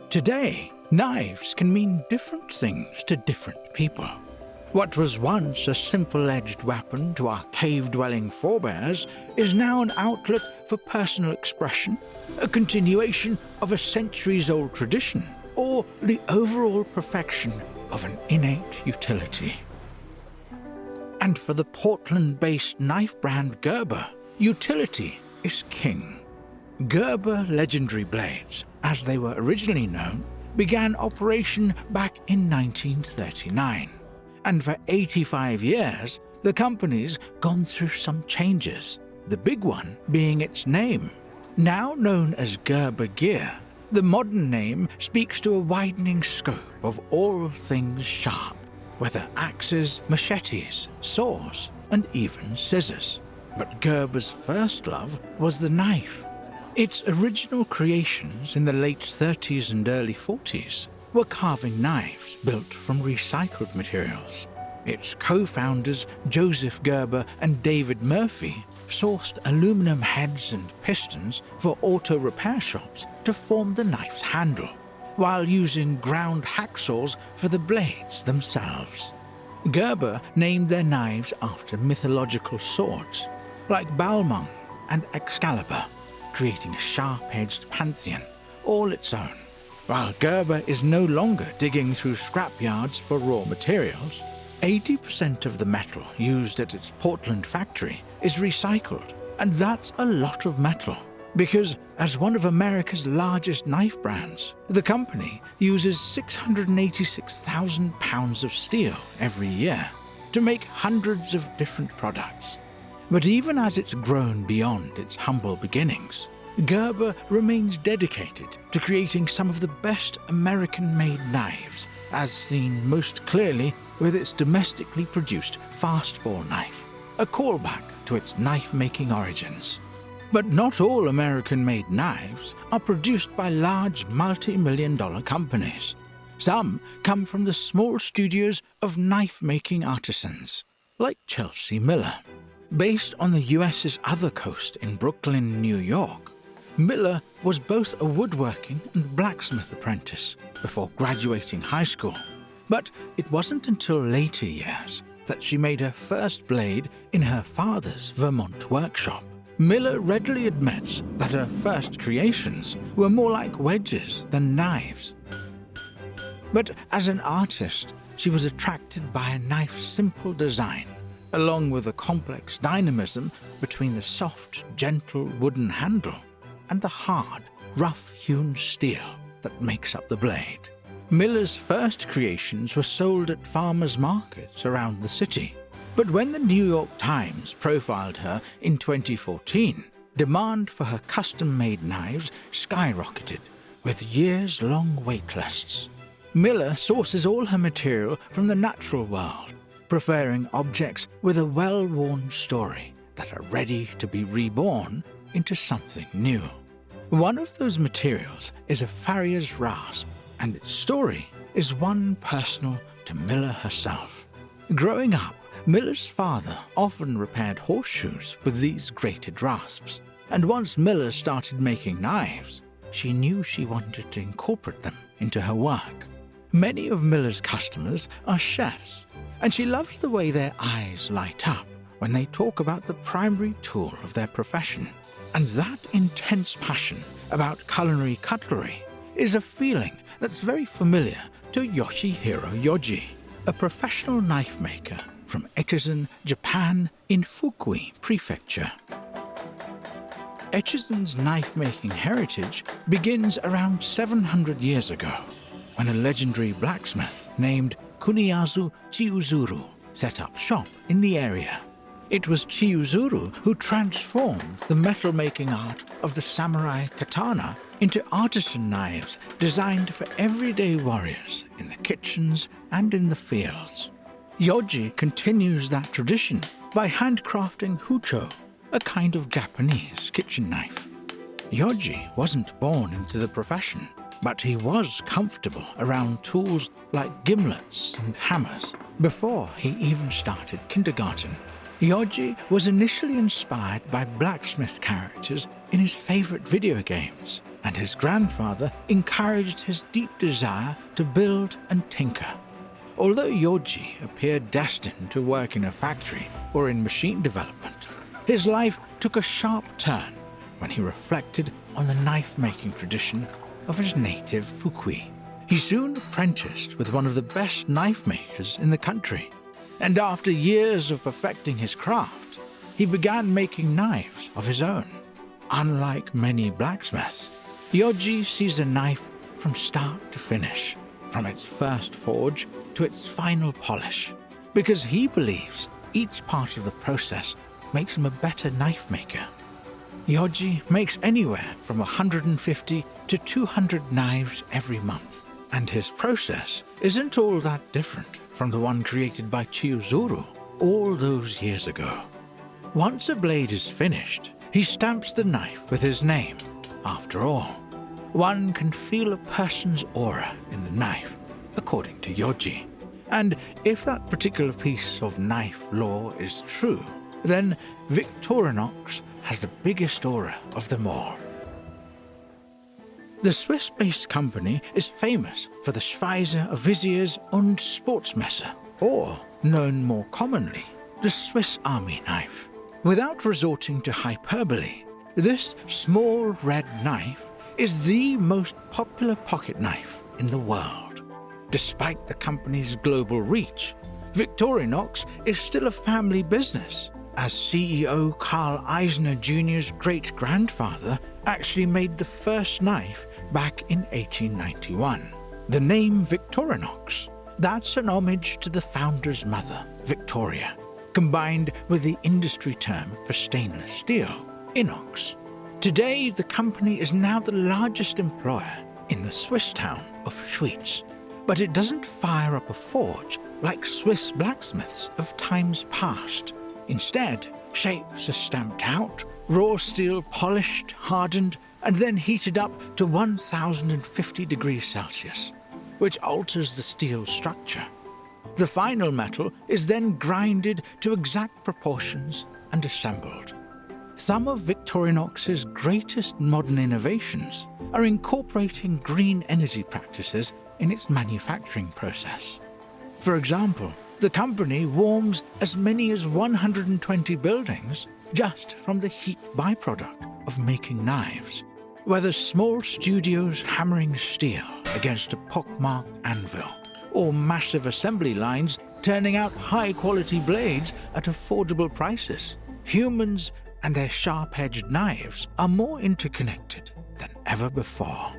Today, knives can mean different things to different people. What was once a simple-edged weapon to our cave-dwelling forebears is now an outlet for personal expression, a continuation of a centuries-old tradition, or the overall perfection of an innate utility. And for the Portland-based knife brand Gerber, utility is king. Gerber Legendary Blades, as they were originally known, began operation back in 1939. And for 85 years, the company's gone through some changes, the big one being its name. Now known as Gerber Gear, the modern name speaks to a widening scope of all things sharp, whether axes, machetes, saws, and even scissors. But Gerber's first love was the knife. Its original creations in the late 30s and early 40s were carving knives built from recycled materials. Its co-founders, Joseph Gerber and David Murphy, sourced aluminum heads and pistons for auto repair shops to form the knife's handle, while using ground hacksaws for the blades themselves. Gerber named their knives after mythological swords, like Balmung and Excalibur, creating a sharp-edged pantheon all its own. While Gerber is no longer digging through scrapyards for raw materials, 80% of the metal used at its Portland factory is recycled, and that's a lot of metal, because as one of America's largest knife brands, the company uses 686,000 pounds of steel every year to make hundreds of different products. But even as it's grown beyond its humble beginnings, Gerber remains dedicated to creating some of the best American-made knives, as seen most clearly with its domestically produced fastball knife, a callback to its knife-making origins. But not all American-made knives are produced by large multi-million-dollar companies. Some come from the small studios of knife-making artisans, like Chelsea Miller. Based on the US's other coast in Brooklyn, New York, Miller was both a woodworking and blacksmith apprentice before graduating high school. But it wasn't until later years that she made her first blade in her father's Vermont workshop. Miller readily admits that her first creations were more like wedges than knives. But as an artist, she was attracted by a knife's simple design, along with the complex dynamism between the soft, gentle wooden handle and the hard, rough-hewn steel that makes up the blade. Miller's first creations were sold at farmers' markets around the city, but when the New York Times profiled her in 2014, demand for her custom-made knives skyrocketed, with years-long wait lists. Miller sources all her material from the natural world, preferring objects with a well-worn story that are ready to be reborn into something new. One of those materials is a farrier's rasp, and its story is one personal to Miller herself. Growing up, Miller's father often repaired horseshoes with these grated rasps, and once Miller started making knives, she knew she wanted to incorporate them into her work. Many of Miller's customers are chefs, and she loves the way their eyes light up when they talk about the primary tool of their profession. And that intense passion about culinary cutlery is a feeling that's very familiar to Yoshiiro Yauji, a professional knife maker from Echizen, Japan in Fukui Prefecture. Echizen's knife-making heritage begins around 700 years ago, when a legendary blacksmith named Kuniyasu Chiuzuru set up shop in the area. It was Chiuzuru who transformed the metal-making art of the samurai katana into artisan knives designed for everyday warriors in the kitchens and in the fields. Yauji continues that tradition by handcrafting hucho, a kind of Japanese kitchen knife. Yauji wasn't born into the profession, but he was comfortable around tools like gimlets and hammers before he even started kindergarten. Yauji was initially inspired by blacksmith characters in his favorite video games and his grandfather encouraged his deep desire to build and tinker. Although Yauji appeared destined to work in a factory or in machine development, his life took a sharp turn when he reflected on the knife-making tradition of his native Fukui. He soon apprenticed with one of the best knife makers in the country, and after years of perfecting his craft, he began making knives of his own. Unlike many blacksmiths, Yauji sees a knife from start to finish, from its first forge to its final polish, because he believes each part of the process makes him a better knife maker. Yauji makes anywhere from 150 to 200 knives every month, and his process isn't all that different from the one created by Chiyuzuru all those years ago. Once a blade is finished, he stamps the knife with his name. After all, one can feel a person's aura in the knife, according to Yauji. And if that particular piece of knife lore is true, then Victorinox has the biggest aura of them all. The Swiss-based company is famous for the Schweizer Visiers und Sportsmesser, or, known more commonly, the Swiss Army knife. Without resorting to hyperbole, this small red knife is the most popular pocket knife in the world. Despite the company's global reach, Victorinox is still a family business, as CEO Carl Eisner Jr.'s great-grandfather actually made the first knife back in 1891. The name Victorinox, that's an homage to the founder's mother, Victoria, combined with the industry term for stainless steel, inox. Today, the company is now the largest employer in the Swiss town of Schwyz, but it doesn't fire up a forge like Swiss blacksmiths of times past. Instead, shapes are stamped out, raw steel polished, hardened, and then heated up to 1050 degrees Celsius, which alters the steel structure. The final metal is then grinded to exact proportions and assembled. Some of Victorinox's greatest modern innovations are incorporating green energy practices in its manufacturing process. For example, the company warms as many as 120 buildings just from the heat byproduct of making knives. Whether small studios hammering steel against a pockmarked anvil, or massive assembly lines turning out high-quality blades at affordable prices, humans and their sharp-edged knives are more interconnected than ever before.